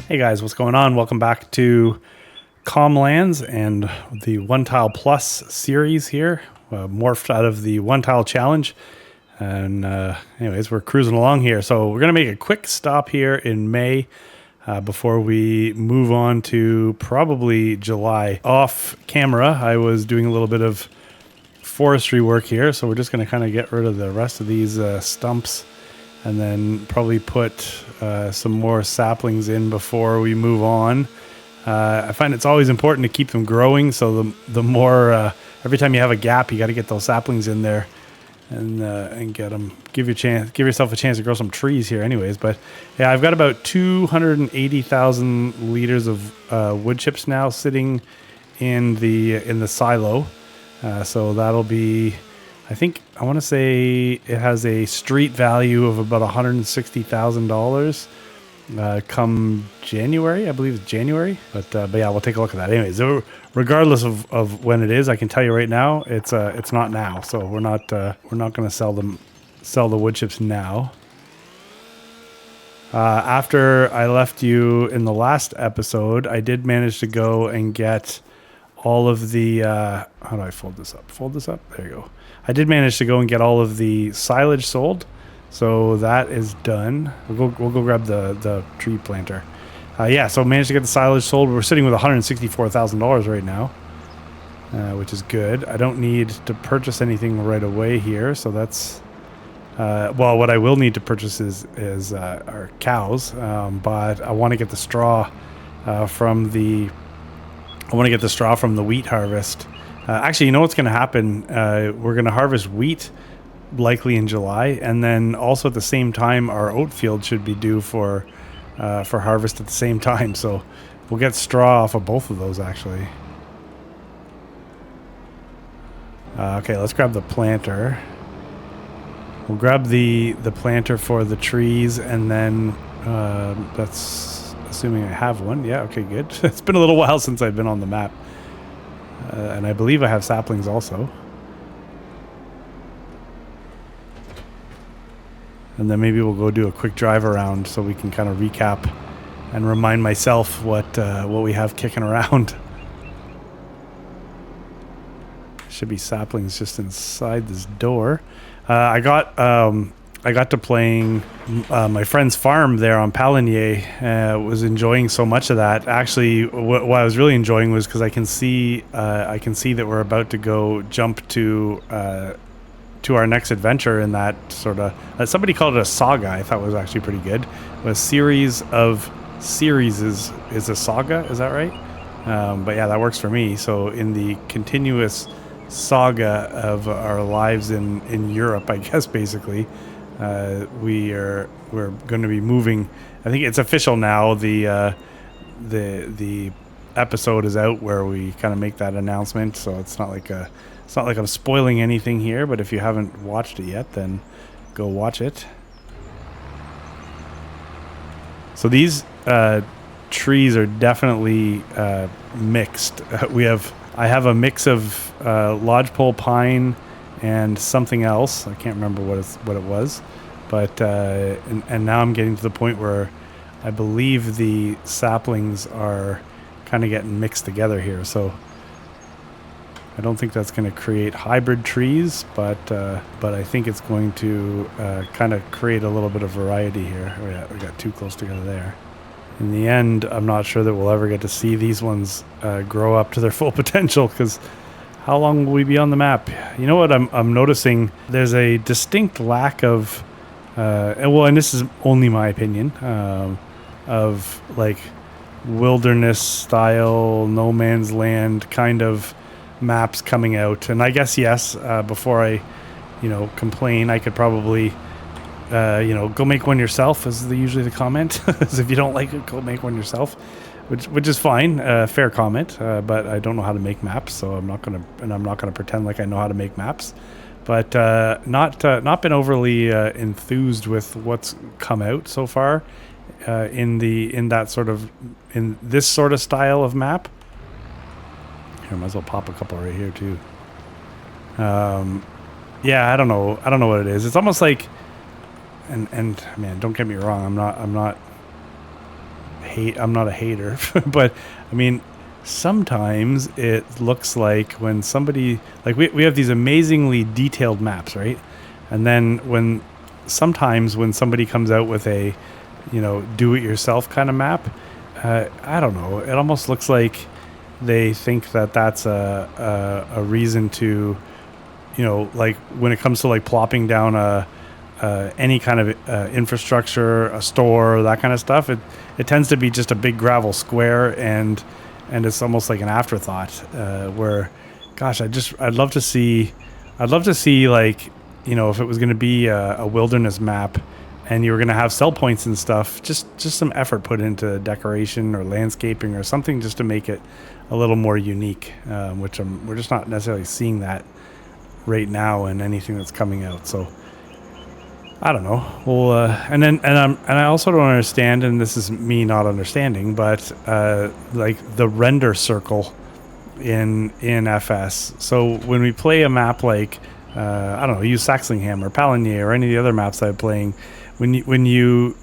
Hey guys, what's going on? Welcome back to Comlands and the One Tile Plus series here, morphed out of the One Tile Challenge. And anyways, we're cruising along here. So we're going to make a quick stop here in May before we move on to probably July. Off camera, I was doing a little bit of forestry work here. So we're just going to kind of get rid of the rest of these stumps and then probably put some more saplings in before we move on. I find it's always important to keep them growing, so the more every time you have a gap, you got to get those saplings in there and get them. Give yourself a chance to grow some trees here, anyways. But yeah, I've got about 280,000 liters of wood chips now sitting in the silo, so that'll be. I think I want to say it has a street value of about $160,000 come January. I believe it's January, but yeah, we'll take a look at that. Anyways, so regardless of when it is, I can tell you right now, it's not now. So we're not going to sell the wood chips now. After I left you in the last episode, I did manage to go and get all of the how do I fold this up? There you go. I did manage to go and get all of the silage sold, so that is done. We'll go grab the tree planter. Yeah, so managed to get the silage sold. We're sitting with $164,000 right now, which is good. I don't need to purchase anything right away here, so that's well. What I will need to purchase is our cows, but I want to get the straw from the wheat harvest. Actually, you know what's going to happen? We're going to harvest wheat likely in July, and then also at the same time, our oat field should be due for harvest at the same time. So we'll get straw off of both of those, actually. Okay, let's grab the planter. We'll grab the planter for the trees, and then that's assuming I have one. Yeah, okay, good. It's been a little while since I've been on the map. And I believe I have saplings also. And then maybe we'll go do a quick drive around so we can kind of recap and remind myself what we have kicking around. Should be saplings just inside this door. I got to playing my friend's farm there on Palinier. Was enjoying so much of that. Actually, what I was really enjoying was because I can see that we're about to go jump to our next adventure in that sort of. Somebody called it a saga. I thought was actually pretty good. A series of series is a saga. Is that right? But yeah, that works for me. So in the continuous saga of our lives in Europe, I guess basically. We're going to be moving. I think it's official now. The episode is out where we kind of make that announcement. So it's not like I'm spoiling anything here. But if you haven't watched it yet, then go watch it. So these trees are definitely mixed. I have a mix of lodgepole pine and something else. I can't remember what it was, but and now I'm getting to the point where I believe the saplings are kind of getting mixed together here. So I don't think that's going to create hybrid trees, but I think it's going to kind of create a little bit of variety here. Oh yeah, we got too close together there. In the end, I'm not sure that we'll ever get to see these ones grow up to their full potential, because how long will we be on the map? You know what I'm noticing? There's a distinct lack of, and this is only my opinion, of like wilderness style, no man's land kind of maps coming out. And I guess, yes, before I, complain, I could probably, go make one yourself, is usually the comment. Is if you don't like it, go make one yourself. Which is fine, fair comment, but I don't know how to make maps, so I'm not gonna pretend like I know how to make maps. But not been overly enthused with what's come out so far in this sort of style of map. Here, might as well pop a couple right here too. Yeah, I don't know what it is. It's almost like, and man, don't get me wrong, I'm not I'm not a hater, but I mean, sometimes it looks like when somebody, like we have these amazingly detailed maps, right? And then sometimes when somebody comes out with a, do-it-yourself kind of map, I don't know, it almost looks like they think that that's a reason to, like when it comes to like plopping down any kind of infrastructure, a store, that kind of stuff, it tends to be just a big gravel square, and it's almost like an afterthought. Where, gosh, I'd love to see like, if it was going to be a wilderness map, and you were going to have sell points and stuff, just some effort put into decoration or landscaping or something, just to make it a little more unique. Which we're just not necessarily seeing that right now in anything that's coming out. So I don't know. Well, and I also don't understand, and this is me not understanding, but like the render circle in FS. So when we play a map like I don't know, use Saxlingham or Palanier or any of the other maps I'm playing, when you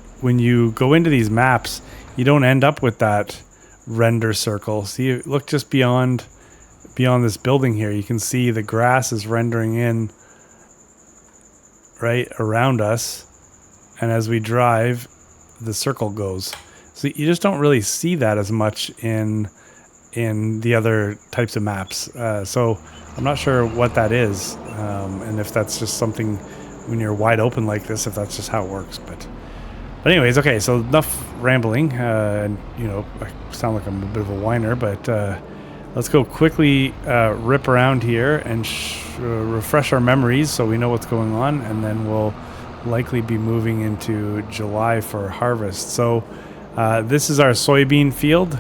go into these maps, you don't end up with that render circle. So you look just beyond this building here, you can see the grass is rendering in right around us, and as we drive, the circle goes. So you just don't really see that as much in the other types of maps. So I'm not sure what that is, and if that's just something when you're wide open like this, if that's just how it works. But anyways, okay, so enough rambling. And I sound like I'm a bit of a whiner, but let's go quickly rip around here and refresh our memories so we know what's going on, and then we'll likely be moving into July for harvest. So this is our soybean field.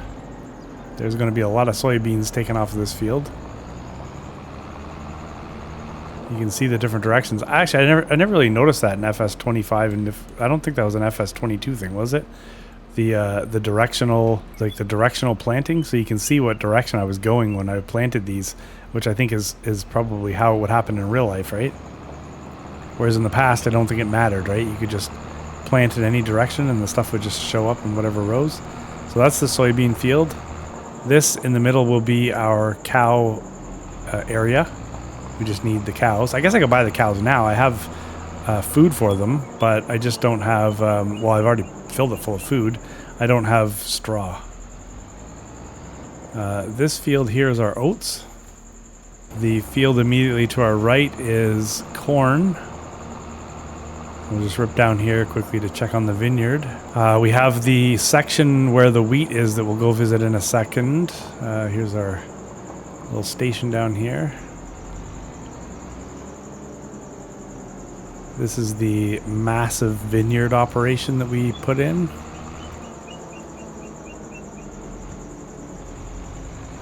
There's going to be a lot of soybeans taken off of this field. You can see the different directions. Actually, I never really noticed that in FS25, and I don't think that was an FS22 thing, was it? The directional planting, so you can see what direction I was going when I planted these, which I think is probably how it would happen in real life, right? Whereas in the past, I don't think it mattered, right? You could just plant in any direction and the stuff would just show up in whatever rows. So that's the soybean field. This in the middle will be our cow area. We just need the cows. I guess I could buy the cows now. I have food for them, but I just don't have, well, I've already filled it full of food. I don't have straw. This field here is our oats. The field immediately to our right is corn. We'll just rip down here quickly to check on the vineyard. We have the section where the wheat is that we'll go visit in a second. Here's our little station down here. This is the massive vineyard operation that we put in.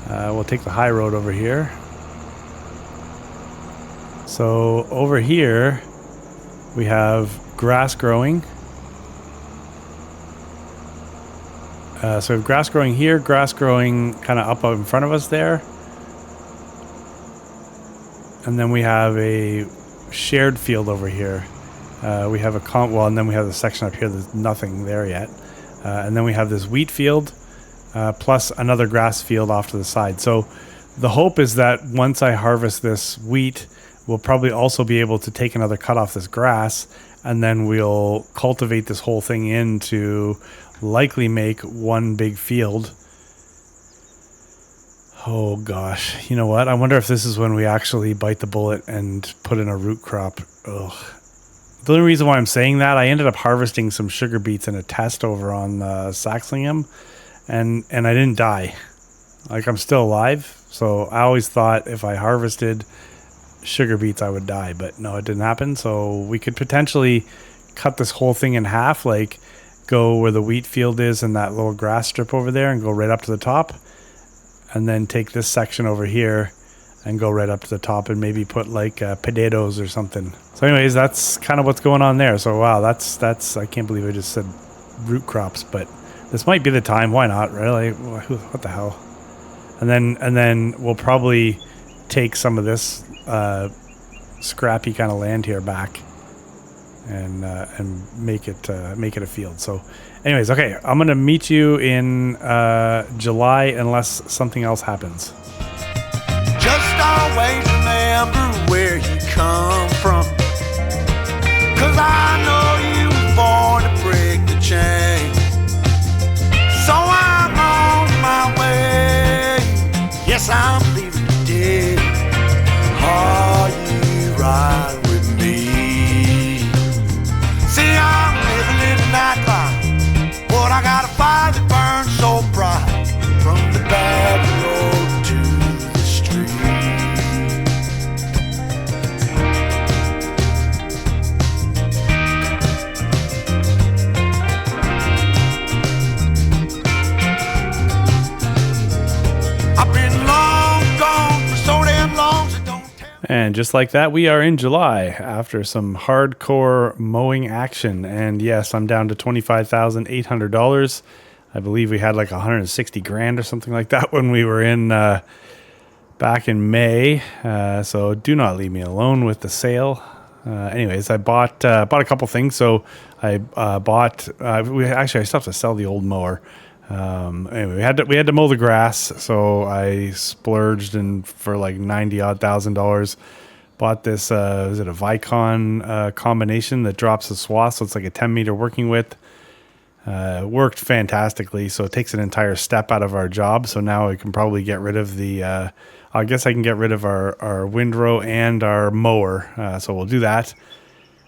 We'll take the high road over here. So over here, we have grass growing. So we have grass growing here, grass growing kind of up in front of us there. And then we have a shared field over here. We have and then we have the section up here, there's nothing there yet. And then we have this wheat field, plus another grass field off to the side. So the hope is that once I harvest this wheat, we'll probably also be able to take another cut off this grass, and then we'll cultivate this whole thing in to likely make one big field. Oh gosh, you know what? I wonder if this is when we actually bite the bullet and put in a root crop. Ugh. The only reason why I'm saying that, I ended up harvesting some sugar beets in a test over on Saxlingham, and I didn't die. Like, I'm still alive. So I always thought if I harvested sugar beets I would die, but no, it didn't happen. So we could potentially cut this whole thing in half, like go where the wheat field is and that little grass strip over there and go right up to the top, and then take this section over here and go right up to the top and maybe put like potatoes or something. So anyways, that's kind of what's going on there. So wow, that's I can't believe I just said root crops, but this might be the time. Why not, really? What the hell? And then we'll probably take some of this scrappy kind of land here back. and make it a field. So, anyways, okay, I'm gonna meet you in July unless something else happens. Just always remember where you come from, 'cause I know you were born to break the chain. So I'm on my way. Yes, I'm leaving today. Are you right with me? See, I'm living in the nightlife, but I got a fire that burns so bright from the back road to the street. I've been long gone for so damn long, so don't tell. And just like that, we are in July after some hardcore mowing action. And yes, I'm down to $25,800. I believe we had like 160 grand or something like that when we were in back in May. So do not leave me alone with the sale. Anyways, I bought a couple things. So I bought. I still have to sell the old mower. Anyway, we had to mow the grass, so I splurged and for like $90,000 bought this. Is it a Vicon combination that drops the swath? So it's like a 10-meter working width. Worked fantastically, so it takes an entire step out of our job. So now I can probably get rid of the. I guess I can get rid of our windrow and our mower. So we'll do that.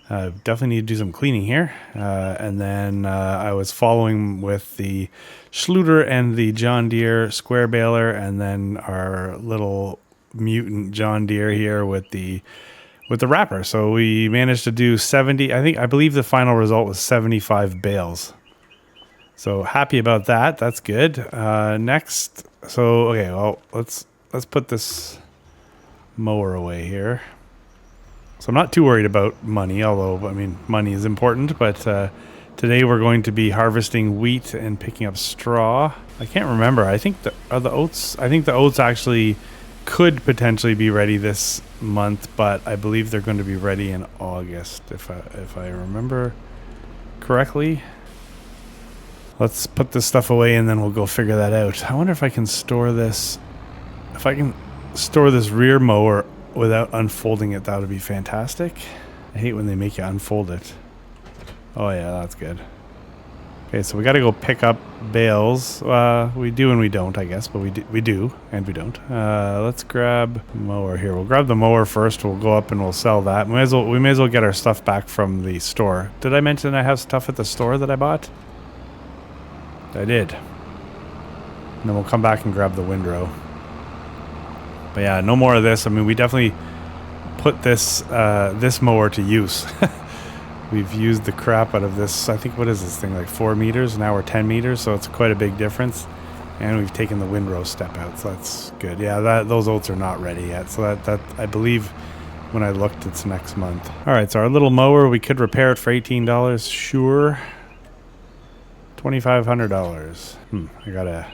Definitely need to do some cleaning here. And then I was following with the Schluter and the John Deere square baler, and then our little mutant John Deere here with the wrapper. So we managed to do 70. I believe the final result was 75 bales. So happy about that. That's good. Next, so okay, well let's put this mower away here. So I'm not too worried about money, although, I mean, money is important. But today we're going to be harvesting wheat and picking up straw. I can't remember. I think the oats actually could potentially be ready this month, but I believe they're going to be ready in August, if I remember correctly. Let's put this stuff away and then we'll go figure that out. I wonder if I can store this. If I can store this rear mower without unfolding it, that would be fantastic. I hate when they make you unfold it. Oh yeah, that's good. Okay, so we got to go pick up bales. We do and we don't, I guess, but we do and we don't. Let's grab mower here. We'll grab the mower first. We'll go up and we'll sell that. We may as well get our stuff back from the store. Did I mention I have stuff at the store that I bought? I did. And then we'll come back and grab the windrow. But yeah, no more of this. I mean, we definitely put this mower to use. We've used the crap out of this. I think, what is this thing, like 4 meters? Now we're 10 meters, so it's quite a big difference. And we've taken the windrow step out, so that's good. Yeah, those oats are not ready yet. So that I believe when I looked, it's next month. All right, so our little mower, we could repair it for $18. Sure. $2,500. I got a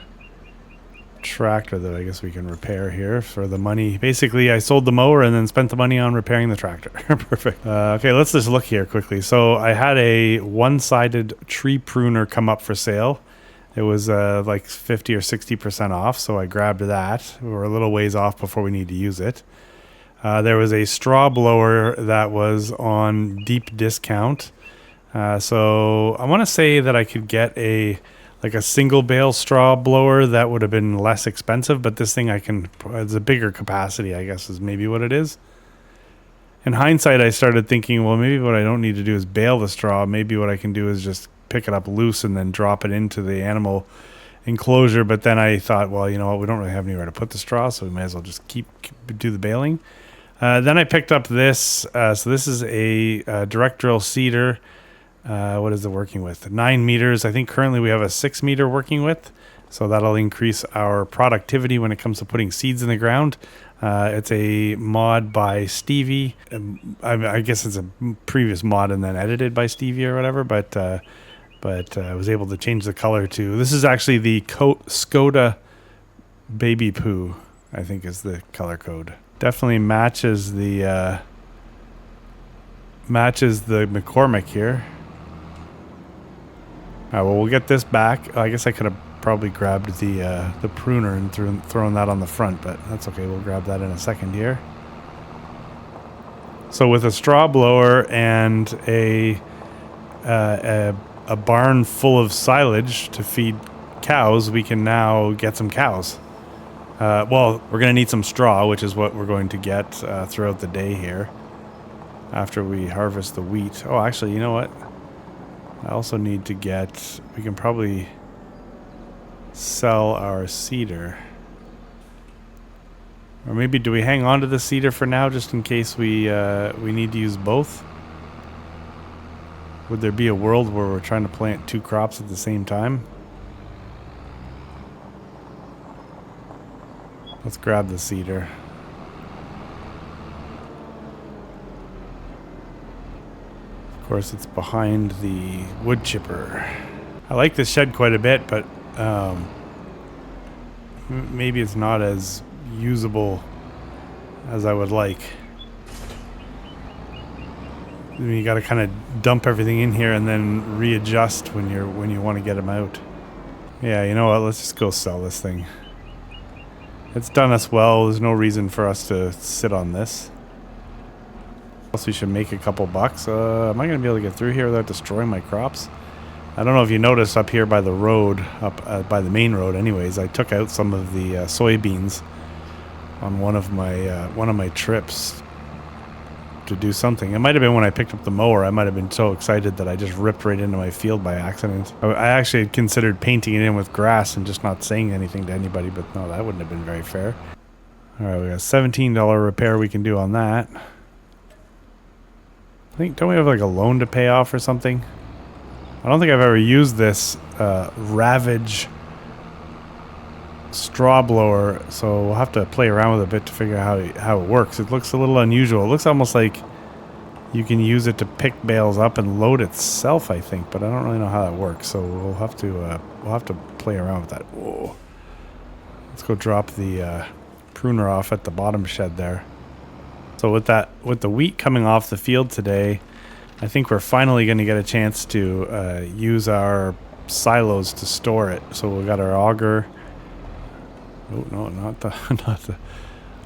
tractor that I guess we can repair here for the money. Basically, I sold the mower and then spent the money on repairing the tractor. Perfect. Okay, let's just look here quickly. So I had a one-sided tree pruner come up for sale. It was like 50 or 60% off, so I grabbed that. We were a little ways off before we need to use it. There was a straw blower that was on deep discount. So I want to say that I could get a single bale straw blower that would have been less expensive, but this thing it's a bigger capacity, I guess, is maybe what it is. In hindsight, I started thinking, well, maybe what I don't need to do is bale the straw. Maybe what I can do is just pick it up loose and then drop it into the animal enclosure. But then I thought, well, you know what, we don't really have anywhere to put the straw, so we may as well just do the baling. Then I picked up this. So this is a direct drill seeder. What is it working with? 9 meters. I think currently we have a 6 meter working width, so that'll increase our productivity when it comes to putting seeds in the ground. It's a mod by Stevie. I guess it's a previous mod and then edited by Stevie or whatever, but I was able to change the color to. This is actually the Skoda Baby Poo, I think is the color code. Definitely matches the matches the McCormick here. All right, well, we'll get this back. I guess I could have probably grabbed the pruner and thrown that on the front, but that's okay. We'll grab that in a second here. So with a straw blower and a barn full of silage to feed cows, we can now get some cows. Well, we're going to need some straw, which is what we're going to get throughout the day here after we harvest the wheat. Oh, actually, you know what? I also need to get... We can probably sell our cedar. Or maybe do we hang on to the cedar for now just in case we need to use both? Would there be a world where we're trying to plant 2 crops at the same time? Let's grab the cedar. Of course, it's behind the wood chipper. I like this shed quite a bit, but maybe it's not as usable as I would like. I mean, you got to kind of dump everything in here and then readjust when you want to get them out. Yeah, you know what? Let's just go sell this thing. It's done us well. There's no reason for us to sit on this. Also, we should make a couple bucks. Am I going to be able to get through here without destroying my crops? I don't know if you noticed up here by the road, up by the main road anyways, I took out some of the soybeans on one of my trips to do something. It might have been when I picked up the mower. I might have been so excited that I just ripped right into my field by accident. I actually had considered painting it in with grass and just not saying anything to anybody, but no, that wouldn't have been very fair. Alright, we got a $17 repair we can do on that. I think, don't we have like a loan to pay off or something? I don't think I've ever used this Ravage straw blower, so we'll have to play around with it a bit to figure out how it works. It looks a little unusual. It looks almost like you can use it to pick bales up and load itself, I think, but I don't really know how that works. So we'll have to play around with that. Whoa. Let's go drop the pruner off at the bottom shed there. So with the wheat coming off the field today, I think we're finally going to get a chance to use our silos to store it. So we got our auger. Oh no, not the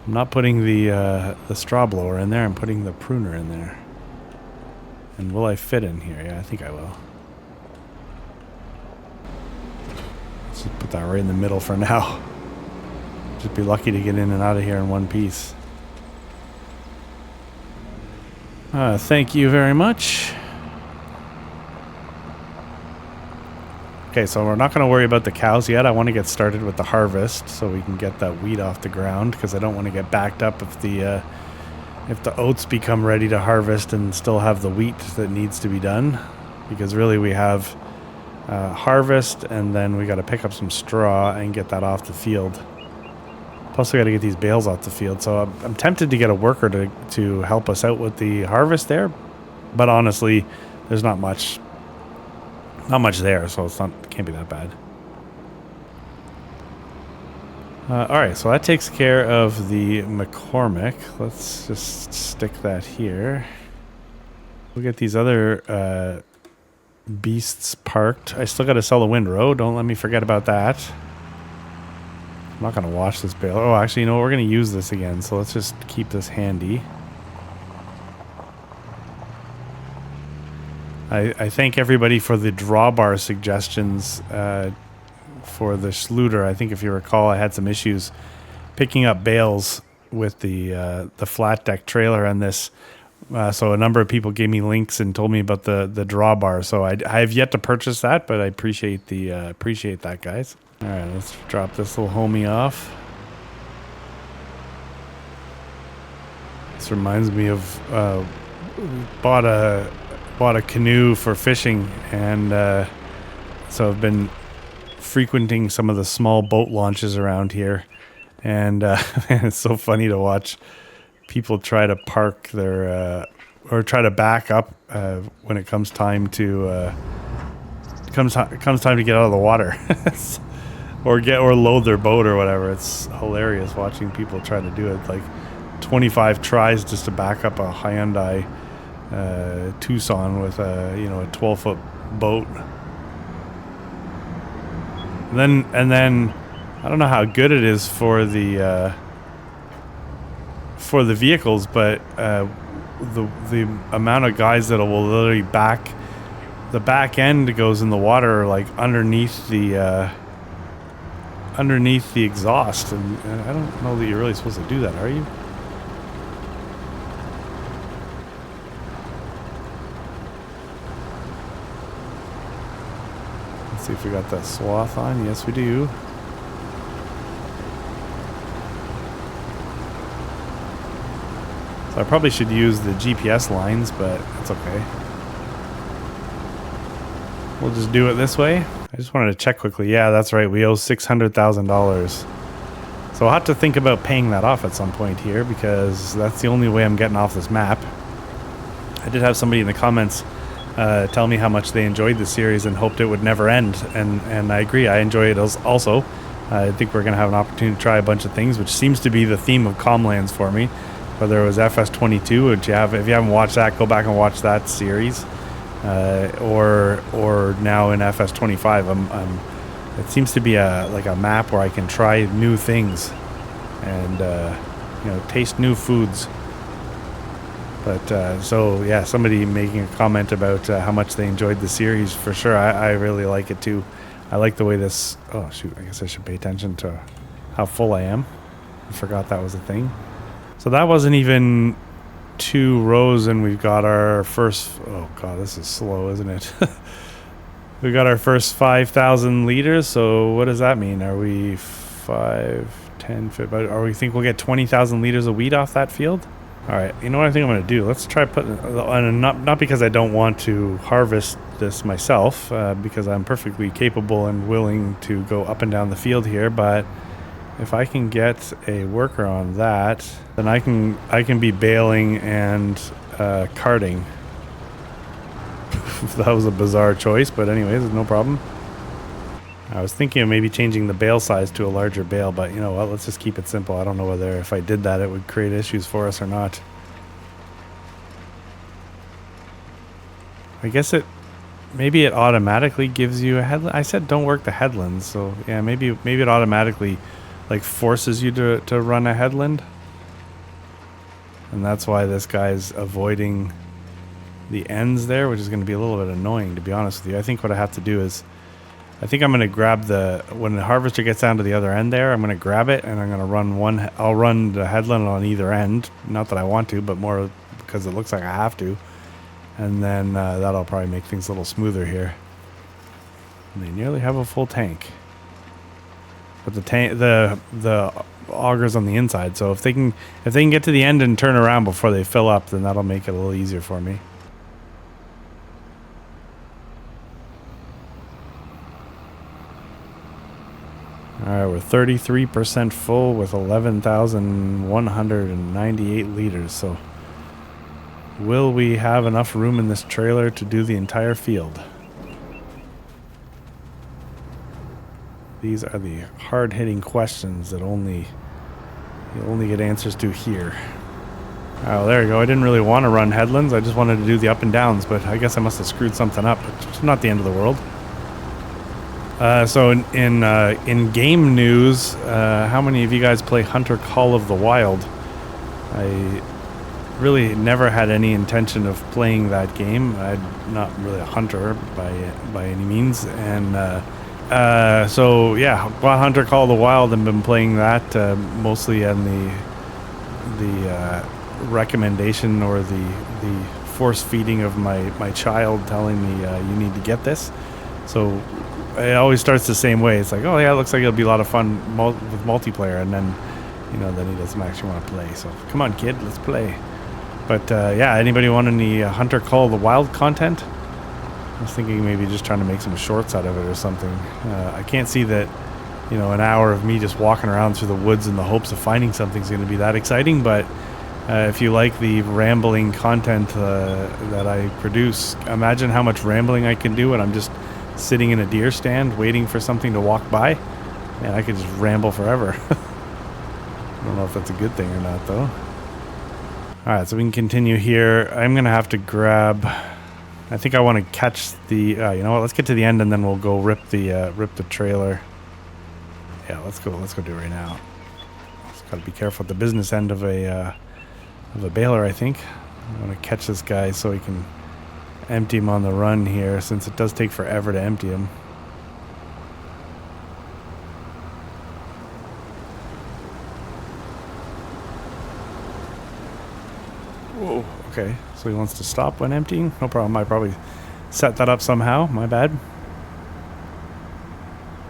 I'm not putting the straw blower in there. I'm putting the pruner in there. And will I fit in here? Yeah, I think I will. Let's just put that right in the middle for now. Just be lucky to get in and out of here in one piece. Thank you very much. Okay, so we're not going to worry about the cows yet. I want to get started with the harvest so we can get that wheat off the ground, because I don't want to get backed up if the oats become ready to harvest and still have the wheat that needs to be done. Because really we have harvest, and then we got to pick up some straw and get that off the field. Plus we got to get these bales off the field. So I'm tempted to get a worker to help us out with the harvest there, but honestly, there's not much there, so it can't be that bad. All right, so that takes care of the McCormick. Let's just stick that here. We'll get these other beasts parked. I still got to sell the windrow. Don't let me forget about that. I'm not going to wash this bale. Oh, actually, you know what? We're going to use this again, so let's just keep this handy. I thank everybody for the drawbar suggestions for the Schluter. I think if you recall, I had some issues picking up bales with the flat deck trailer on this. So a number of people gave me links and told me about the drawbar. So I have yet to purchase that, but I appreciate that, guys. All right, let's drop this little homie off. This reminds me of bought a canoe for fishing, and so I've been frequenting some of the small boat launches around here, and it's so funny to watch people try to park their or try to back up when it comes time to comes time to get out of the water or load their boat or whatever. It's hilarious watching people try to do it, like 25 tries just to back up a Hyundai Tucson with a 12-foot boat. And then I don't know how good it is for the vehicles, but the amount of guys that will literally the back end goes in the water, like underneath the exhaust, and I don't know that you're really supposed to do that, are you? Let's see if we got that swath on. Yes, we do. So I probably should use the GPS lines, but that's okay. We'll just do it this way. I just wanted to check quickly. Yeah, that's right. We owe $600,000. So I'll have to think about paying that off at some point here, because that's the only way I'm getting off this map. I did have somebody in the comments tell me how much they enjoyed the series and hoped it would never end. And I agree. I enjoy it also. I think we're going to have an opportunity to try a bunch of things, which seems to be the theme of Comlands for me. Whether it was FS22, which if you haven't watched that, go back and watch that series. Or now in FS25, it seems to be like a map where I can try new things and taste new foods. But so yeah, somebody making a comment about how much they enjoyed the series, for sure. I really like it too. I like the way this. Oh shoot! I guess I should pay attention to how full I am. I forgot that was a thing. So that wasn't even 2 rows, and we've got our first. Oh god, this is slow, isn't it? We got our first 5,000 liters. So what does that mean? Are we 5, 10, 15? Or we think we'll get 20,000 liters of wheat off that field? All right. You know what I think I'm going to do? Let's try putting. Not because I don't want to harvest this myself, because I'm perfectly capable and willing to go up and down the field here, but if I can get a worker on that, then I can be baling and carting. That was a bizarre choice, but anyways, no problem. I was thinking of maybe changing the bale size to a larger bale, but you know what? Let's just keep it simple. I don't know whether if I did that it would create issues for us or not. I guess maybe it automatically gives you a headland. I said don't work the headlands, so yeah, maybe it automatically like forces you to run a headland, and that's why this guy's avoiding the ends there, which is going to be a little bit annoying, to be honest with you. I think what I have to do is I think I'm going to grab when the harvester gets down to the other end there, I'm going to grab it and I'm going to I'll run the headland on either end, not that I want to, but more because it looks like I have to, and then that'll probably make things a little smoother here. And they nearly have a full tank. But the auger's on the inside, so if they can get to the end and turn around before they fill up, then that'll make it a little easier for me. All right, we're 33% full with 11,198 liters. So, will we have enough room in this trailer to do the entire field? These are the hard-hitting questions that you'll only get answers to here. Oh, there you go. I didn't really want to run headlands. I just wanted to do the up and downs, but I guess I must have screwed something up. It's not the end of the world. So in game news, how many of you guys play Hunter Call of the Wild? I really never had any intention of playing that game. I'm not really a hunter by any means, and so yeah, bought Hunter Call of the Wild and been playing that mostly on the recommendation or the force feeding of my child telling me you need to get this. So it always starts the same way. It's like, oh yeah, it looks like it'll be a lot of fun with multiplayer, and then then he doesn't actually want to play. So come on, kid, let's play. But yeah, anybody want any Hunter Call of the Wild content? I was thinking maybe just trying to make some shorts out of it or something. I can't see that an hour of me just walking around through the woods in the hopes of finding something is going to be that exciting. But if you like the rambling content that I produce, imagine how much rambling I can do when I'm just sitting in a deer stand waiting for something to walk by. Man, I could just ramble forever. I don't know if that's a good thing or not, though. All right, so we can continue here. I'm going to have to grab... I think I want to catch the... you know what? Let's get to the end and then we'll go rip the trailer. Yeah, let's go do it right now. Just got to be careful at the business end of a baler, I think. I want to catch this guy so we can empty him on the run here, since it does take forever to empty him. Whoa, okay. So he wants to stop when emptying? No problem. I probably set that up somehow. My bad.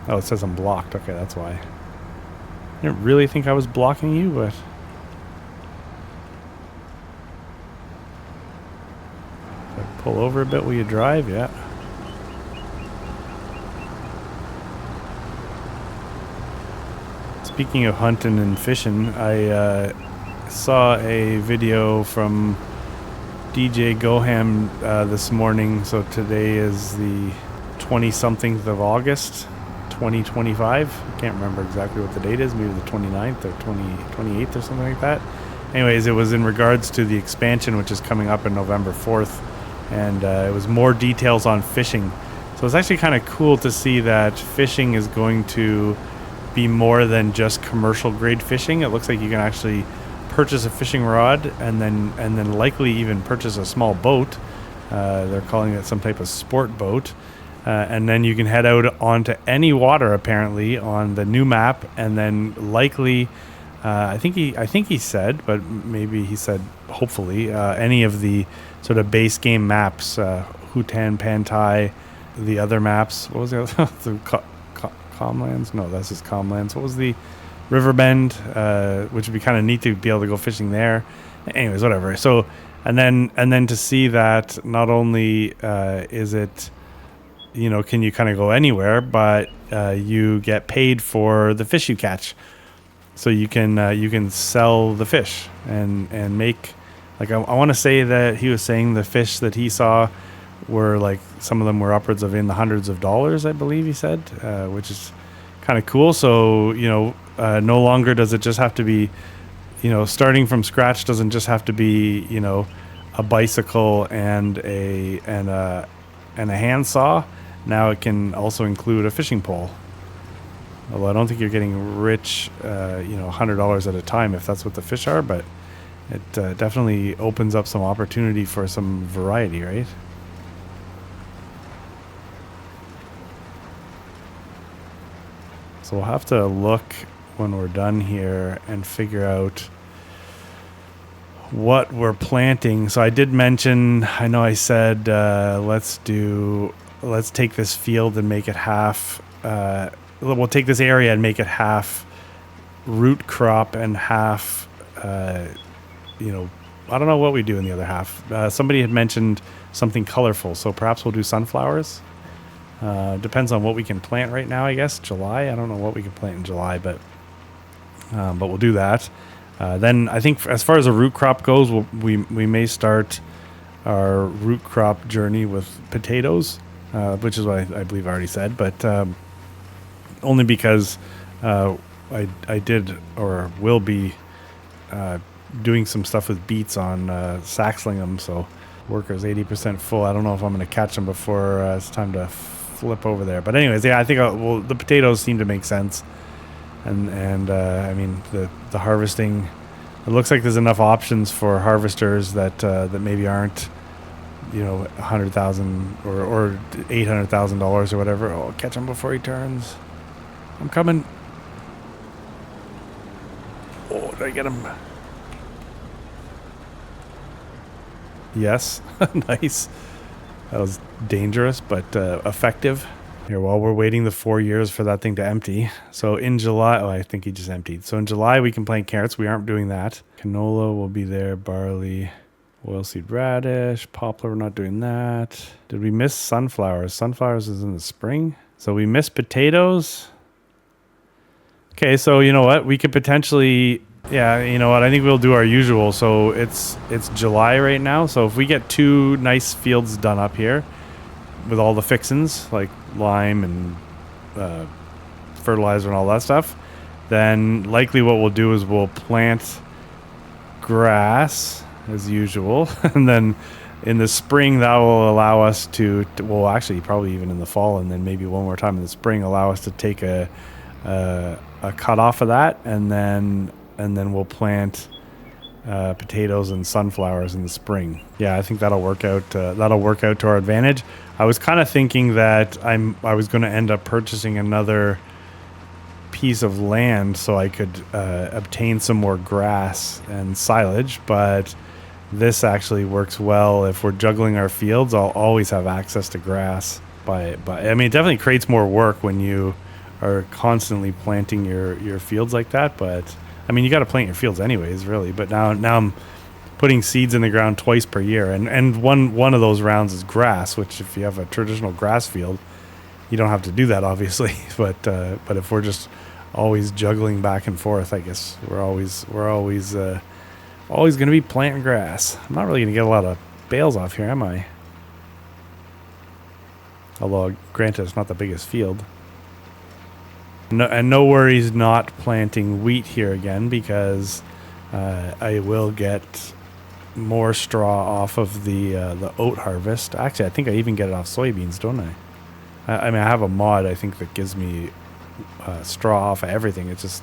Oh, it says I'm blocked. Okay, that's why. I didn't really think I was blocking you, but... If I pull over a bit, will you drive? Yeah. Speaking of hunting and fishing, I saw a video from DJ Goham this morning. So today is the 20-something of August, 2025. I can't remember exactly what the date is. Maybe the 29th or 28th or something like that. Anyways, it was in regards to the expansion, which is coming up in November 4th. And it was more details on fishing. So it's actually kind of cool to see that fishing is going to be more than just commercial grade fishing. It looks like you can actually purchase a fishing rod and then likely even purchase a small boat. They're calling it some type of sport boat. And then you can head out onto any water apparently on the new map, and then likely I think he said, but maybe he said hopefully any of the sort of base game maps, Hutan, Pantai, the other maps. What was the other? The Comlands? No, that's just Comlands. What was the Riverbend? Which would be kind of neat to be able to go fishing there. Anyways, whatever. So and then to see that not only is it, you know, can you kind of go anywhere, but you get paid for the fish you catch. So you can sell the fish and make, like, I want to say that he was saying the fish that he saw were like, some of them were upwards of in the hundreds of dollars, I believe he said, which is kind of cool. So, you know, no longer does it just have to be, you know, starting from scratch doesn't just have to be, you know, a bicycle and a handsaw. Now it can also include a fishing pole. Although I don't think you're getting rich, you know, $100 at a time if that's what the fish are, but it definitely opens up some opportunity for some variety, right? So we'll have to look when we're done here and figure out what we're planting. So I did mention, I know I said, let's take this field and make it half, we'll take this area and make it half root crop and half, you know, I don't know what we do in the other half. Somebody had mentioned something colorful, so perhaps we'll do sunflowers. Depends on what we can plant right now, I guess. July, I don't know what we can plant in July, but we'll do that. Then I think as far as a root crop goes, we may start our root crop journey with potatoes, which is what I believe I already said, but only because I did or will be doing some stuff with beets on Saxlingham, so worker's 80% full. I don't know if I'm going to catch them before it's time to flip over there. But anyways, yeah, I think the potatoes seem to make sense. And I mean, the harvesting, it looks like there's enough options for harvesters that maybe aren't, you know, $100,000 or $800,000 or whatever. Oh, catch him before he turns. I'm coming. Oh, did I get him? Yes. Nice. That was dangerous, but effective. Here, while we're waiting the 4 years for that thing to empty. So in July, I think he just emptied. So in July, we can plant carrots. We aren't doing that. Canola will be there. Barley, oilseed radish, poplar. We're not doing that. Did we miss sunflowers? Sunflowers is in the spring. So we missed potatoes. Okay, so you know what? We could potentially, yeah, you know what? I think we'll do our usual. So it's July right now. So if we get 2 nice fields done up here with all the fixins, like lime and fertilizer and all that stuff, then likely what we'll do is we'll plant grass as usual. And then in the spring, that will allow us to, well, actually, probably even in the fall, and then maybe one more time in the spring, allow us to take a cut off of that, and then we'll plant potatoes and sunflowers in the spring. Yeah, I think that'll work out. That'll work out to our advantage. I was kind of thinking that I was going to end up purchasing another piece of land so I could obtain some more grass and silage, but this actually works well. If we're juggling our fields, I'll always have access to grass. But I mean, it definitely creates more work when you are constantly planting your fields like that. But I mean, you got to plant your fields anyways, really. But now I'm putting seeds in the ground twice per year, and one of those rounds is grass. Which, if you have a traditional grass field, you don't have to do that, obviously. But if we're just always juggling back and forth, I guess we're always going to be planting grass. I'm not really going to get a lot of bales off here, am I? Although, granted, it's not the biggest field. No worries not planting wheat here again, because I will get more straw off of the oat harvest. Actually, I think I even get it off soybeans, don't I? I mean, I have a mod, I think, that gives me straw off of everything. It's just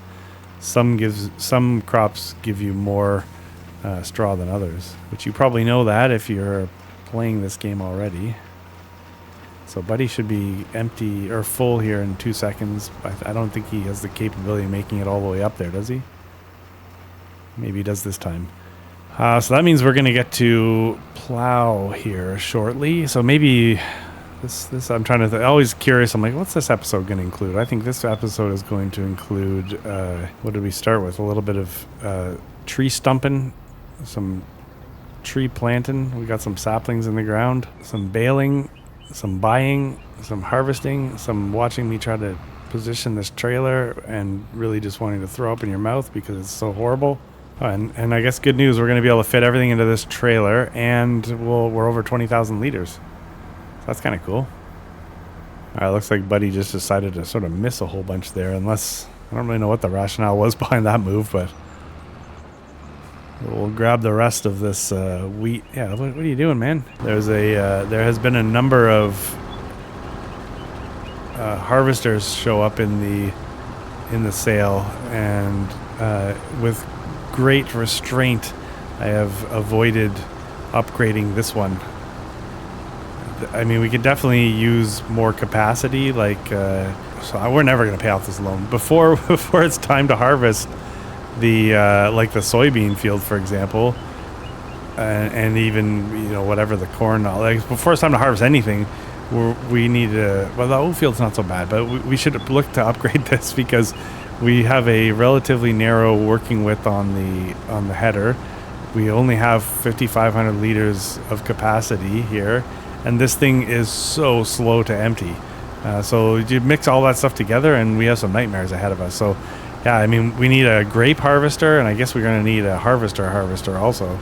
some crops give you more straw than others, which you probably know that if you're playing this game already. So Buddy should be empty or full here in 2 seconds. I don't think he has the capability of making it all the way up there, does he? Maybe he does this time. So that means we're going to get to plow here shortly. So maybe this I'm trying to always curious. I'm like, what's this episode going to include? I think this episode is going to include, what did we start with? A little bit of tree stumping, some tree planting. We got some saplings in the ground, some baling, some buying, some harvesting, some watching me try to position this trailer and really just wanting to throw up in your mouth because it's so horrible. And I guess good news, we're going to be able to fit everything into this trailer, and we're over 20,000 liters. So that's kind of cool. All right, looks like Buddy just decided to sort of miss a whole bunch there, unless I don't really know what the rationale was behind that move, but we'll grab the rest of this wheat. Yeah, what are you doing, man? There has been a number of harvesters show up in the sale, and with great restraint, I have avoided upgrading this one. I mean, we could definitely use more capacity. So we're never going to pay off this loan before it's time to harvest the like the soybean field, for example, and even whatever the corn. Like before it's time to harvest anything, we need to. Well, the oat field's not so bad, but we should look to upgrade this because we have a relatively narrow working width on the header. We only have 5,500 liters of capacity here, and this thing is so slow to empty. So you mix all that stuff together, and we have some nightmares ahead of us. So, yeah, I mean, we need a grape harvester, and I guess we're going to need a harvester also.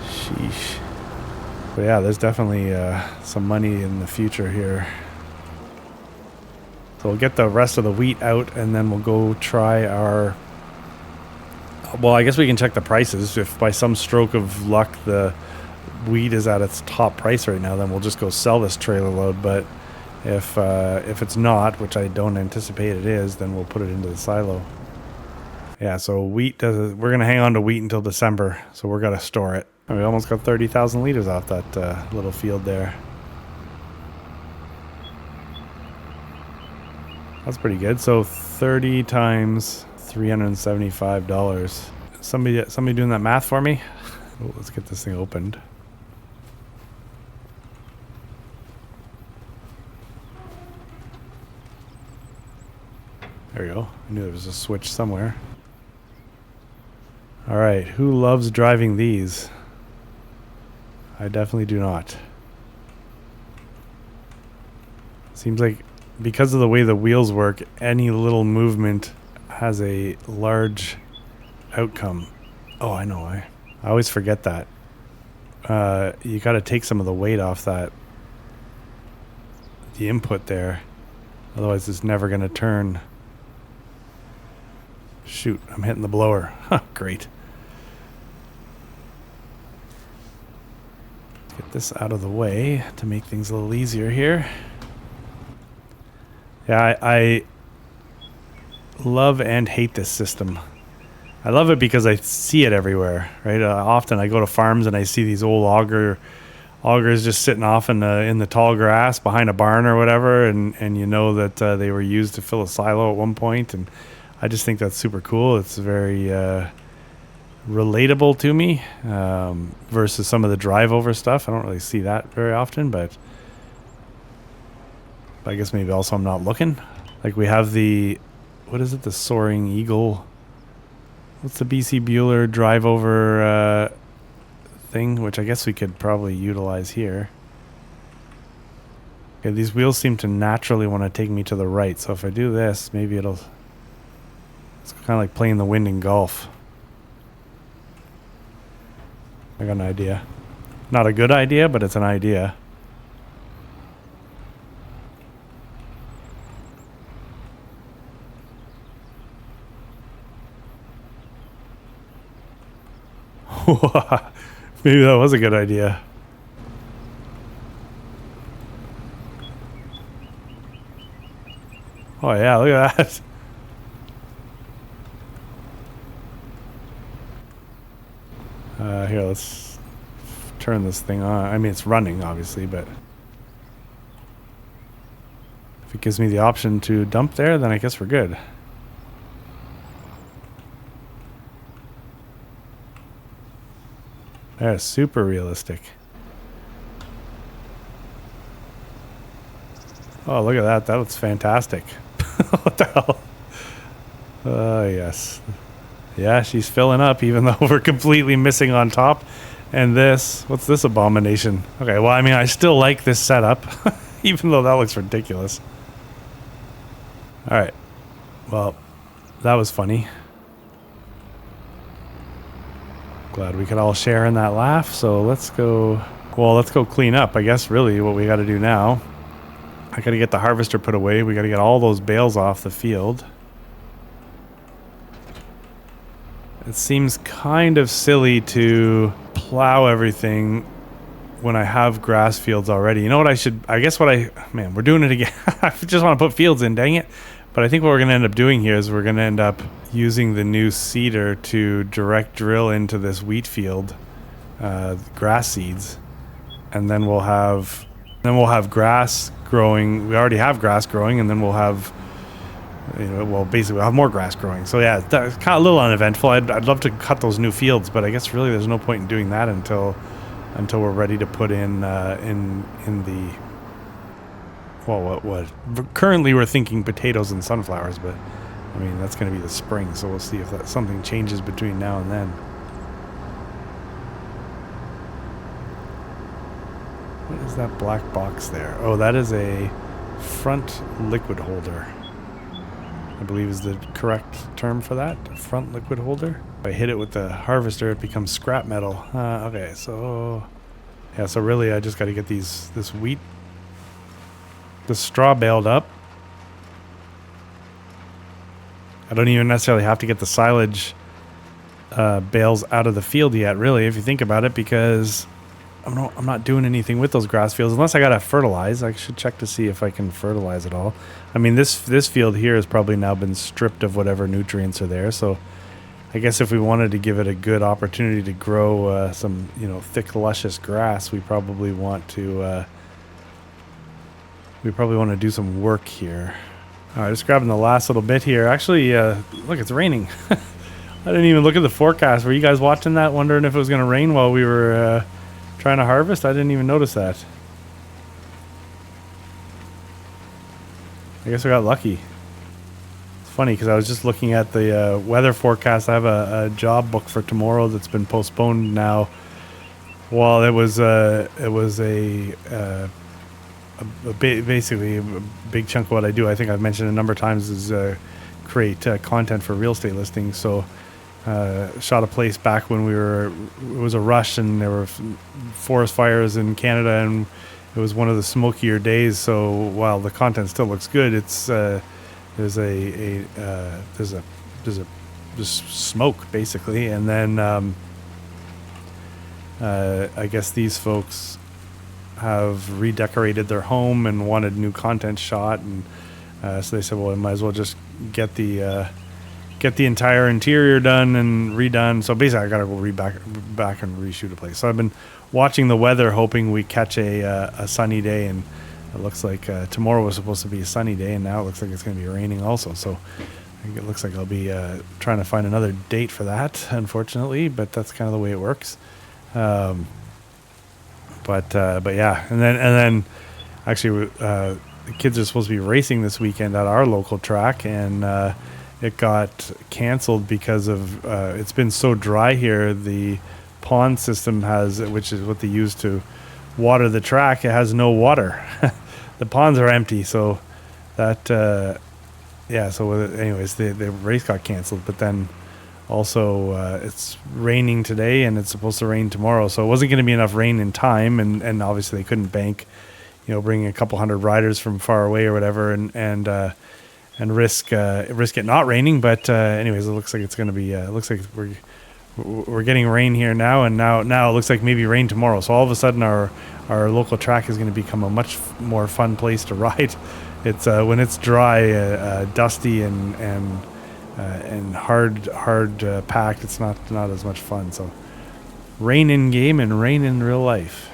Sheesh. But yeah, there's definitely some money in the future here. So we'll get the rest of the wheat out, and then we'll go try our... Well, I guess we can check the prices. If by some stroke of luck the wheat is at its top price right now, then we'll just go sell this trailer load. But if it's not, which I don't anticipate it is, then we'll put it into the silo. Yeah, so we're going to hang on to wheat until December, so we're going to store it. And we almost got 30,000 liters off that little field there. That's pretty good. So 30 times $375. Somebody doing that math for me? Oh, let's get this thing opened. There we go. I knew there was a switch somewhere. All right, who loves driving these? I definitely do not. Seems like because of the way the wheels work, any little movement has a large outcome. Oh, I know why. I always forget that. You got to take some of the weight off the input there. Otherwise, it's never going to turn. Shoot, I'm hitting the blower. Great. this out of the way to make things a little easier here. Yeah, I love and hate this system. I love it because I see it everywhere, right? Often I go to farms and I see these old augers just sitting off in the tall grass behind a barn or whatever, and you know that they were used to fill a silo at one point, and I just think that's super cool. It's very relatable to me versus some of the drive over stuff. I don't really see that very often, but I guess maybe also I'm not looking. Like we have the, what is it, the Soaring Eagle? What's the BC Bueller drive over thing, which I guess we could probably utilize here. Okay, these wheels seem to naturally want to take me to the right, so if I do this, maybe it's kind of like playing the wind in golf. I got an idea. Not a good idea, but it's an idea. Maybe that was a good idea. Oh yeah, look at that. Here, let's turn this thing on. I mean, it's running, obviously, but if it gives me the option to dump there, then I guess we're good. That's super realistic. Oh, look at that. That looks fantastic. What the hell? Oh, yes. Yeah, she's filling up, even though we're completely missing on top. And this, what's this abomination? Okay, well, I mean, I still like this setup, even though that looks ridiculous. All right. Well, that was funny. Glad we could all share in that laugh. So let's go clean up. I guess really what we got to do now. I got to get the harvester put away. We got to get all those bales off the field. It seems kind of silly to plow everything when I have grass fields already. You know what man, we're doing it again. I just want to put fields in, dang it. But I think what we're going to end up doing here is we're going to end up using the new seeder to direct drill into this wheat field, grass seeds, and then we'll have grass growing. We already have grass growing, and then we'll have, basically we'll have more grass growing. So yeah, that's kind of a little uneventful. I'd love to cut those new fields, but I guess really there's no point in doing that until we're ready to put in the. Well, what? Currently we're thinking potatoes and sunflowers, but I mean that's going to be the spring, so we'll see if something changes between now and then. What is that black box there? Oh, that is a front liquid holder. I believe is the correct term for that. Front liquid holder. If I hit it with the harvester, it becomes scrap metal. Okay, so yeah, so really I just got to get this wheat. The straw baled up. I don't even necessarily have to get the silage bales out of the field yet, really, if you think about it, because I'm not doing anything with those grass fields unless I gotta fertilize. I should check to see if I can fertilize at all. I mean, this field here has probably now been stripped of whatever nutrients are there, so I guess if we wanted to give it a good opportunity to grow some thick, luscious grass, we probably want to. We probably want to do some work here. All right, just grabbing the last little bit here. Actually, look, it's raining. I didn't even look at the forecast. Were you guys watching that, wondering if it was going to rain while we were trying to harvest? I didn't even notice that. I guess I got lucky. It's funny because I was just looking at the weather forecast. I have a job booked for tomorrow that's been postponed now. Well, it was basically a big chunk of what I do, I think I've mentioned a number of times, is create content for real estate listings. So shot a place back when it was a rush and there were forest fires in Canada, and it was one of the smokier days. So while the content still looks good, it's there's smoke basically, and then I guess these folks have redecorated their home and wanted new content shot, and so they said, well, I might as well just get the entire interior done and redone. So basically, I gotta go back and reshoot a place. So I've been watching the weather, hoping we catch a sunny day, and it looks like tomorrow was supposed to be a sunny day, and now it looks like it's going to be raining also. So I think it looks like I'll be trying to find another date for that, unfortunately, but that's kind of the way it works. But yeah, and then actually the kids are supposed to be racing this weekend at our local track, and it got canceled because of it's been so dry here. The pond system which is what they use to water the track, it has no water. The ponds are empty, so that so anyways, the race got canceled. But then also it's raining today, and it's supposed to rain tomorrow, so it wasn't going to be enough rain in time, and obviously they couldn't bank, bringing a couple hundred riders from far away or whatever, and risk it not raining. But anyways, it looks like it's going to be looks like we're getting rain here now, and now it looks like maybe rain tomorrow. So all of a sudden our local track is going to become a much more fun place to ride. It's when it's dry, dusty and hard packed, it's not as much fun. So rain in game and rain in real life.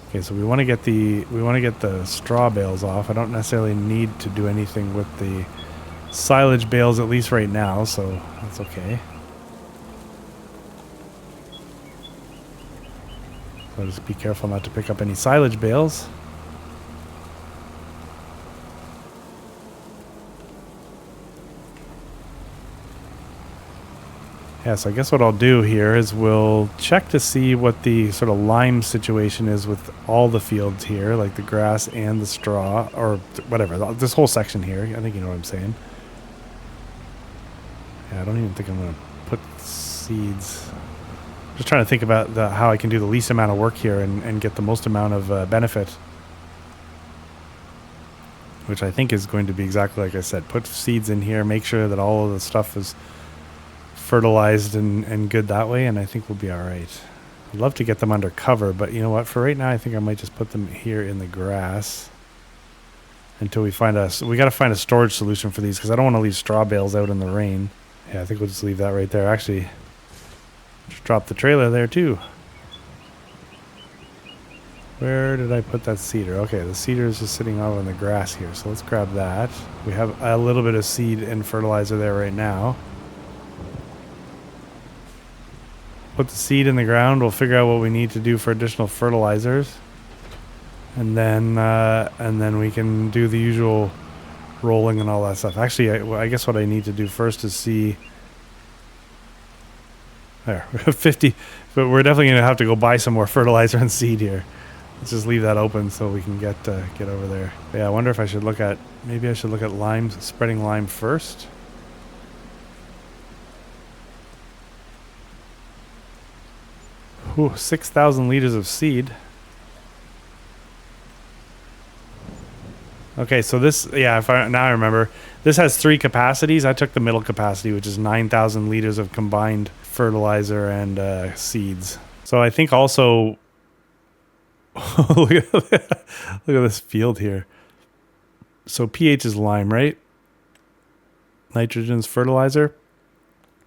Okay, so we want to get the straw bales off. I don't necessarily need to do anything with the silage bales, at least right now, so that's okay. So just be careful not to pick up any silage bales. Yeah, so I guess what I'll do here is we'll check to see what the sort of lime situation is with all the fields here, like the grass and the straw, or whatever, this whole section here. I think you know what I'm saying. Yeah, I don't even think I'm going to put seeds. Just trying to think about how I can do the least amount of work here and get the most amount of benefit. Which I think is going to be exactly like I said. Put seeds in here, make sure that all of the stuff is fertilized and good that way, and I think we'll be all right. I'd love to get them under cover, but you know what? For right now, I think I might just put them here in the grass until we got to find a storage solution for these, because I don't want to leave straw bales out in the rain. Yeah, I think we'll just leave that right there. Actually, just drop the trailer there too. Where did I put that cedar? Okay, the cedar is just sitting out on the grass here, so let's grab that. We have a little bit of seed and fertilizer there right now. Put the seed in the ground. We'll figure out what we need to do for additional fertilizers, and then we can do the usual rolling and all that stuff. Actually, I guess what I need to do first is see. There, 50, but we're definitely going to have to go buy some more fertilizer and seed here. Let's just leave that open so we can get over there. But yeah, I wonder if I should look at lime, spreading lime first. Ooh, 6,000 liters of seed. Okay, so this, yeah, now I remember. This has 3 capacities. I took the middle capacity, which is 9,000 liters of combined fertilizer and seeds. So I think also, look at this field here. So pH is lime, right? Nitrogen's fertilizer.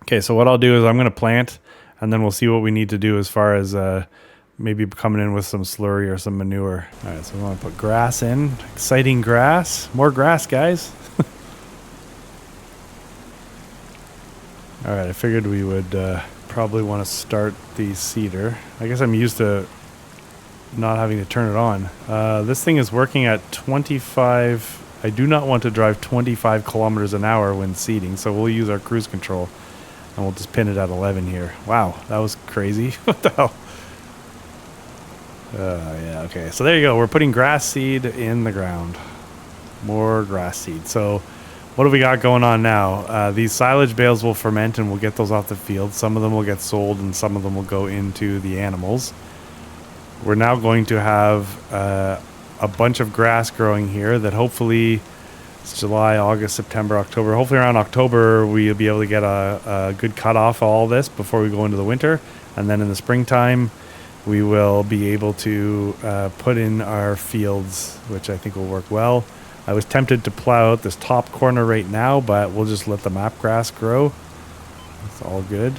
Okay, so what I'll do is I'm going to plant, and then we'll see what we need to do as far as maybe coming in with some slurry or some manure. All right, so we want to put grass in. Exciting grass. More grass, guys. All right, I figured we would probably want to start the cedar. I guess I'm used to not having to turn it on. This thing is working at 25. I do not want to drive 25 kilometers an hour when seeding, so we'll use our cruise control. And we'll just pin it at 11 here. Wow, that was crazy. What the hell? Yeah, okay. So there you go. We're putting grass seed in the ground. More grass seed. So what do we got going on now? These silage bales will ferment, and we'll get those off the field. Some of them will get sold, and some of them will go into the animals. We're now going to have a bunch of grass growing here that hopefully... It's July, August, September, October. Hopefully around October we'll be able to get a good cut off of all this before we go into the winter. And then in the springtime we will be able to put in our fields, which I think will work well. I was tempted to plow out this top corner right now, but we'll just let the map grass grow. It's all good.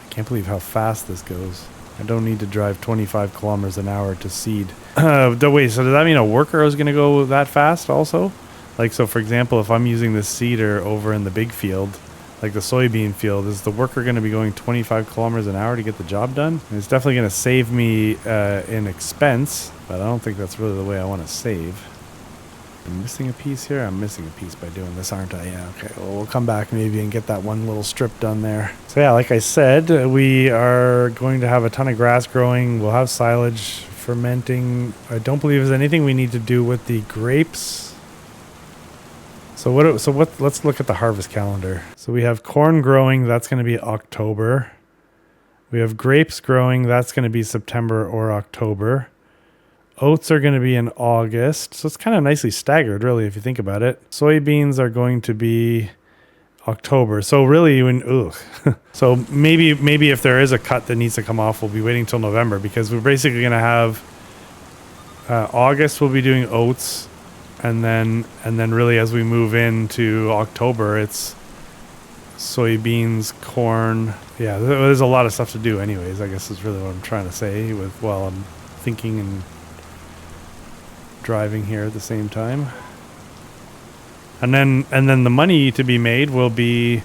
I can't believe how fast this goes. I don't need to drive 25 kilometers an hour to seed. Wait, so does that mean a worker is going to go that fast also? Like, so for example, if I'm using this seeder over in the big field, like the soybean field, is the worker going to be going 25 kilometers an hour to get the job done? And it's definitely going to save me in expense, but I don't think that's really the way I want to save. I'm missing a piece here? I'm missing a piece by doing this, aren't I? Yeah, okay. Well, we'll come back maybe and get that one little strip done there. So yeah, like I said, we are going to have a ton of grass growing. We'll have silage fermenting. I don't believe there's anything we need to do with the grapes. So what, let's look at the harvest calendar. So we have corn growing, that's going to be October. We have grapes growing, that's going to be September or October. Oats are going to be in August. So it's kind of nicely staggered, really, if you think about it. Soybeans are going to be October. So really, so maybe if there is a cut that needs to come off, we'll be waiting till November, because we're basically going to have August, we'll be doing oats. And then really as we move into October, it's soybeans, corn. Yeah, there's a lot of stuff to do anyways, I guess is really what I'm trying to say while I'm thinking and driving here at the same time. And then the money to be made will be,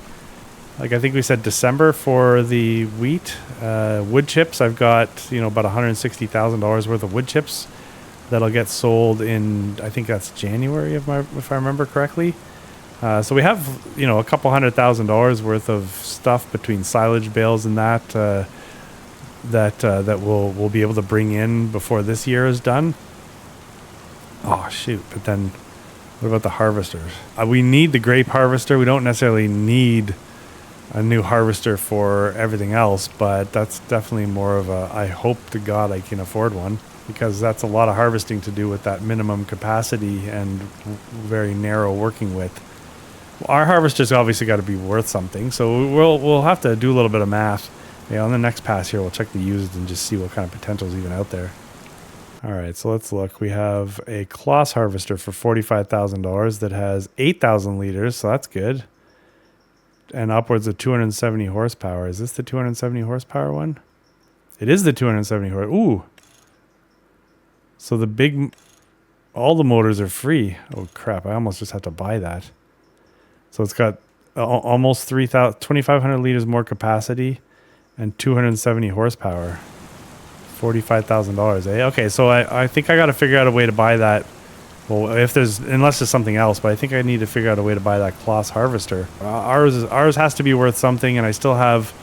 like I think we said December for the wheat. Wood chips, I've got, about $160,000 worth of wood chips that'll get sold in, I think that's January if I remember correctly. So we have, a couple $100,000 worth of stuff between silage bales and that we'll be able to bring in before this year is done. Oh shoot! But then, what about the harvesters? We need the grape harvester. We don't necessarily need a new harvester for everything else, but that's definitely more of a, I hope to God I can afford one, because that's a lot of harvesting to do with that minimum capacity and very narrow working width. Our harvester's obviously got to be worth something, so we'll have to do a little bit of math. On the next pass here, we'll check the used and just see what kind of potential is even out there. All right, so let's look. We have a Kloss harvester for $45,000 that has 8,000 liters, so that's good. And upwards of 270 horsepower. Is this the 270 horsepower one? It is the 270 horsepower. Ooh. So all the motors are free. Oh crap, I almost just have to buy that. So it's got almost 2,500 liters more capacity and 270 horsepower. $45,000, eh? Okay, so I think I got to figure out a way to buy that. Well, unless there's something else, but I think I need to figure out a way to buy that Kloss harvester. Ours has to be worth something, and I still have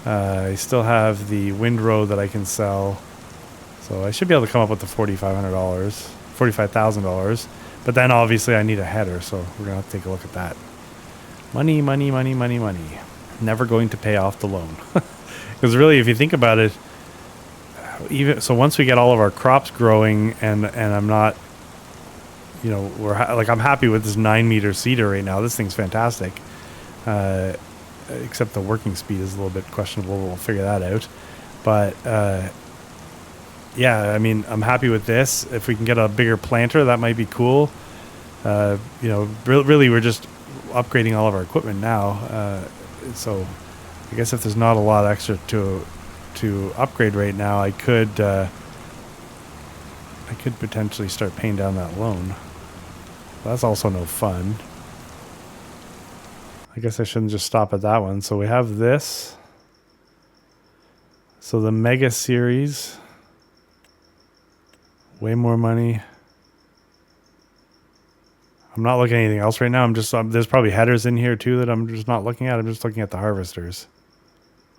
the windrow that I can sell, so I should be able to come up with the $45,000. But then obviously I need a header, so we're gonna have to take a look at that. Money. Never going to pay off the loan, because really, if you think about it. Even so, once we get all of our crops growing, and I'm not, I'm happy with this 9-meter seeder right now. This thing's fantastic, except the working speed is a little bit questionable. We'll figure that out. But yeah, I mean, I'm happy with this. If we can get a bigger planter, that might be cool. Really, we're just upgrading all of our equipment now. So I guess if there's not a lot extra to upgrade right now, I could potentially start paying down that loan. That's also no fun. I guess I shouldn't just stop at that one. So we have this. So the Mega Series, way more money. I'm not looking at anything else right now. There's probably headers in here too that I'm just not looking at. I'm just looking at the harvesters.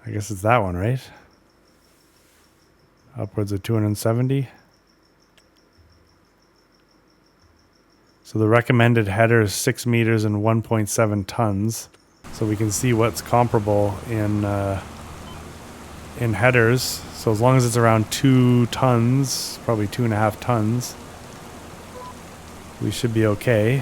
I guess it's that one, right? Upwards of 270. So the recommended header is 6 meters and 1.7 tons. So we can see what's comparable in headers. So as long as it's around 2 tons, probably 2.5 tons, we should be okay.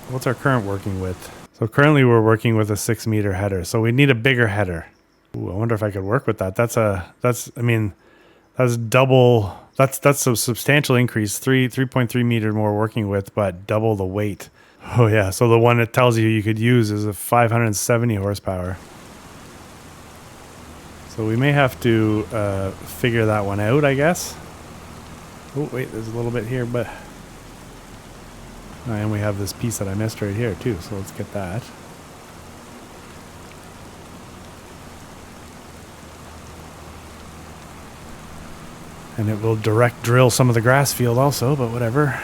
What's our current working width? So currently we're working with a 6-meter header. So we need a bigger header. Ooh, I wonder if I could work with that. That's double. That's a substantial increase. 3.3 meter more working width, but double the weight. Oh yeah. So the one it tells you could use is a 570 horsepower. So we may have to figure that one out, I guess. Oh wait, there's a little bit here, but and we have this piece that I missed right here too. So let's get that. And it will direct drill some of the grass field also, but whatever.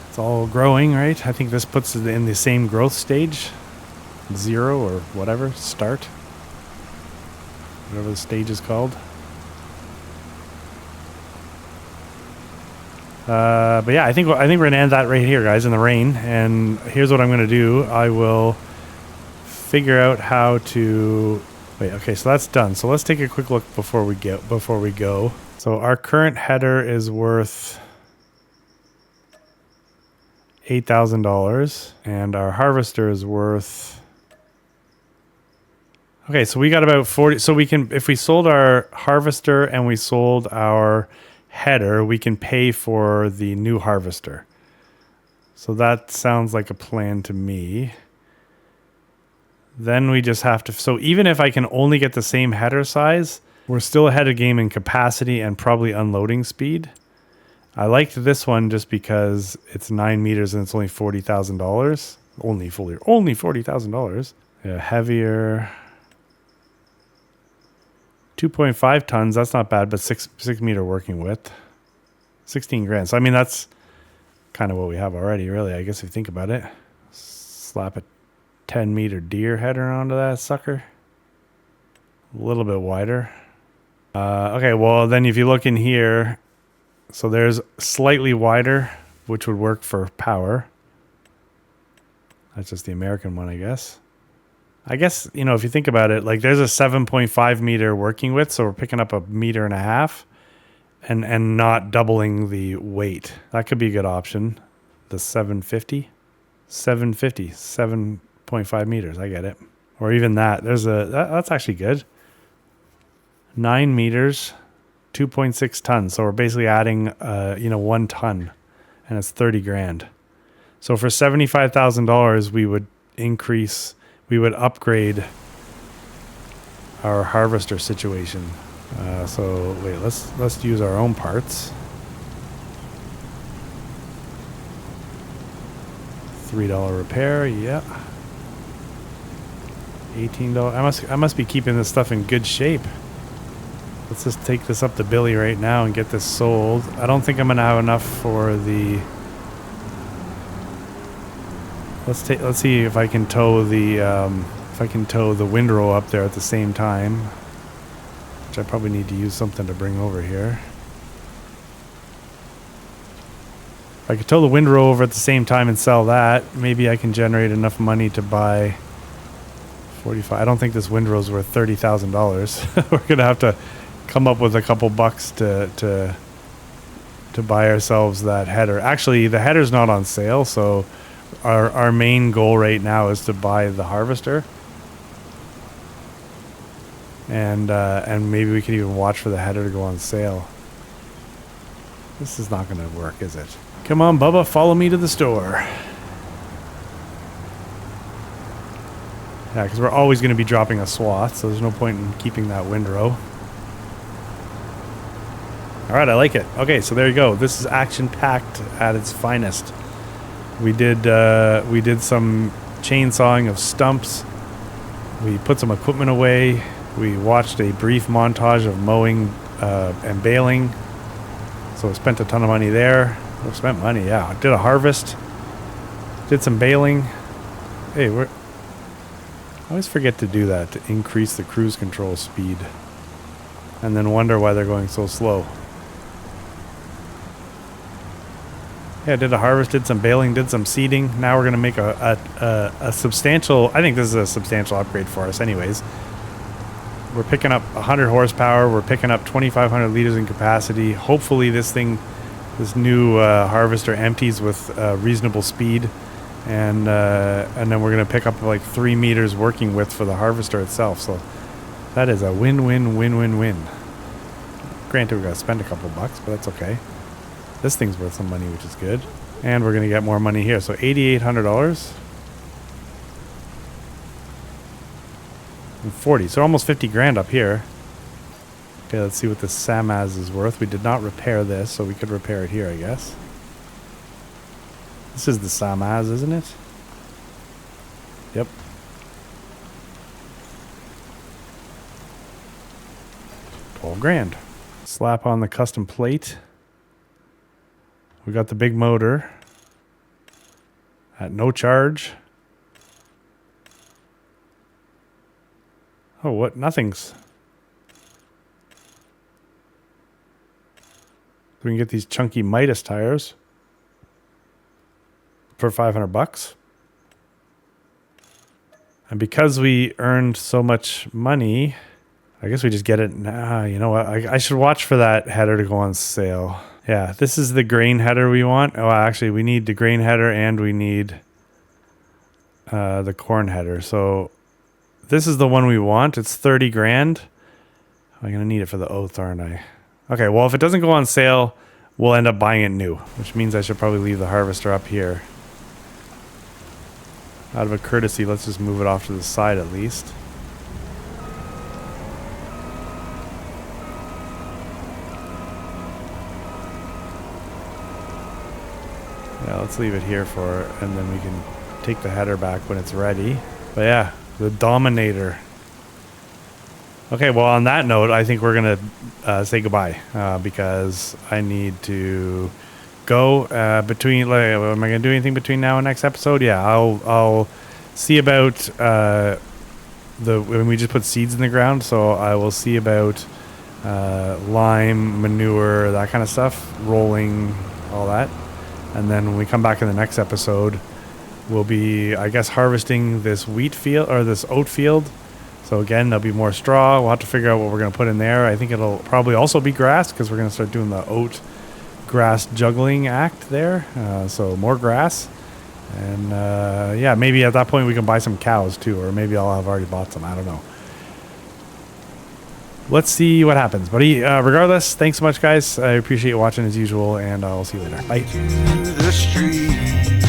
It's all growing, right? I think this puts it in the same growth stage. 0 or whatever, start. Whatever the stage is called. But yeah, I think we're gonna end that right here, guys, in the rain. And here's what I'm gonna do. I will figure out how to wait. Okay, so that's done. So let's take a quick look before we go. So our current header is worth $8,000, and our harvester is worth. Okay, so we got about 40. So we can, if we sold our harvester and we sold our header, we can pay for the new harvester. So that sounds like a plan to me. Then we just have to, so even if I can only get the same header size, we're still ahead of game in capacity and probably unloading speed. I liked this one just because it's 9 meters and it's only $40,000. Only $40,000. Yeah, heavier. 2.5 tons, that's not bad, but 6 meter working width. 16 grand. So, I mean, that's kind of what we have already, really, I guess if you think about it. Slap a 10 meter deer header onto that sucker. A little bit wider. Okay, well, then if you look in here, so there's slightly wider, which would work for power. That's just the American one, I guess. I guess, you know, if you think about it, like there's a 7.5 meter working width, so we're picking up 1.5 meters and not doubling the weight. That could be a good option. The 7.5 meters, I get it. Or even that. That's actually good. 9 meters, 2.6 tons. So we're basically adding 1 ton, and it's 30 grand. So for $75,000, we would upgrade our harvester situation. So wait, let's use our own parts. $3 repair, yeah. $18. I must be keeping this stuff in good shape. Let's just take this up to Billy right now and get this sold. I don't think I'm gonna have enough for the. Let's see if I can tow the windrow up there at the same time, which I probably need to use something to bring over here. If I could tow the windrow over at the same time and sell that, maybe I can generate enough money to buy 45. I don't think this windrow's worth $30,000. We're gonna have to come up with a couple bucks to buy ourselves that header. Actually, the header's not on sale, so our main goal right now is to buy the harvester, and maybe we can even watch for the header to go on sale. This is not going to work, is it? Come on, Bubba, follow me to the store. Yeah, because we're always going to be dropping a swath, so there's no point in keeping that windrow. All right, I like it. Okay, so there you go. This is action-packed at its finest. We did some chainsawing of stumps. We put some equipment away. We watched a brief montage of mowing and baling. So we spent a ton of money there. We spent money, yeah. Did a harvest. Did some baling. Hey, I always forget to do that, to increase the cruise control speed. And then wonder why they're going so slow. Yeah, did a harvest, did some baling, did some seeding. Now we're going to make a substantial, I think this is a substantial upgrade for us anyways. We're picking up 100 horsepower. We're picking up 2,500 liters in capacity. Hopefully this new harvester empties with reasonable speed and then we're gonna pick up like 3 meters working width for the harvester itself. So that is a win-win-win-win-win. Granted, we gotta spend a couple bucks, but that's okay. This thing's worth some money, which is good, and we're gonna get more money here. So $8,800 and 40. So almost 50 grand up here. Okay, let's see what this Samaz is worth. We did not repair this, so we could repair it here, I guess. This is the Samaz, isn't it? Yep. $12 grand. Slap on the custom plate. We got the big motor at no charge. Oh, what? Nothing's. We can get these chunky Midas tires for 500 bucks. And because we earned so much money, I guess we just get it. Nah, you know what? I should watch for that header to go on sale. Yeah, this is the grain header we want. Oh, actually, we need the grain header and we need the corn header. So this is the one we want. It's 30 grand. I'm going to need it for the oath, aren't I? Okay, well, if it doesn't go on sale, we'll end up buying it new, which means I should probably leave the harvester up here. Out of a courtesy, let's just move it off to the side at least. Yeah, let's leave it here and then we can take the header back when it's ready. But yeah, the Dominator. Okay, well, on that note, I think we're going to say goodbye because I need to go between... Like, am I going to do anything between now and next episode? Yeah, I'll see about when we just put seeds in the ground. So I will see about lime, manure, that kind of stuff, rolling, all that. And then when we come back in the next episode, we'll be, I guess, harvesting this wheat field or this oat field. So again, there'll be more straw. We'll have to figure out what we're going to put in there. I think it'll probably also be grass because we're going to start doing the oat grass juggling act there. So more grass. And yeah, maybe at that point we can buy some cows too, or maybe I'll have already bought some. I don't know. Let's see what happens. But regardless, thanks so much, guys. I appreciate you watching as usual, and I'll see you later. Bye. To the street.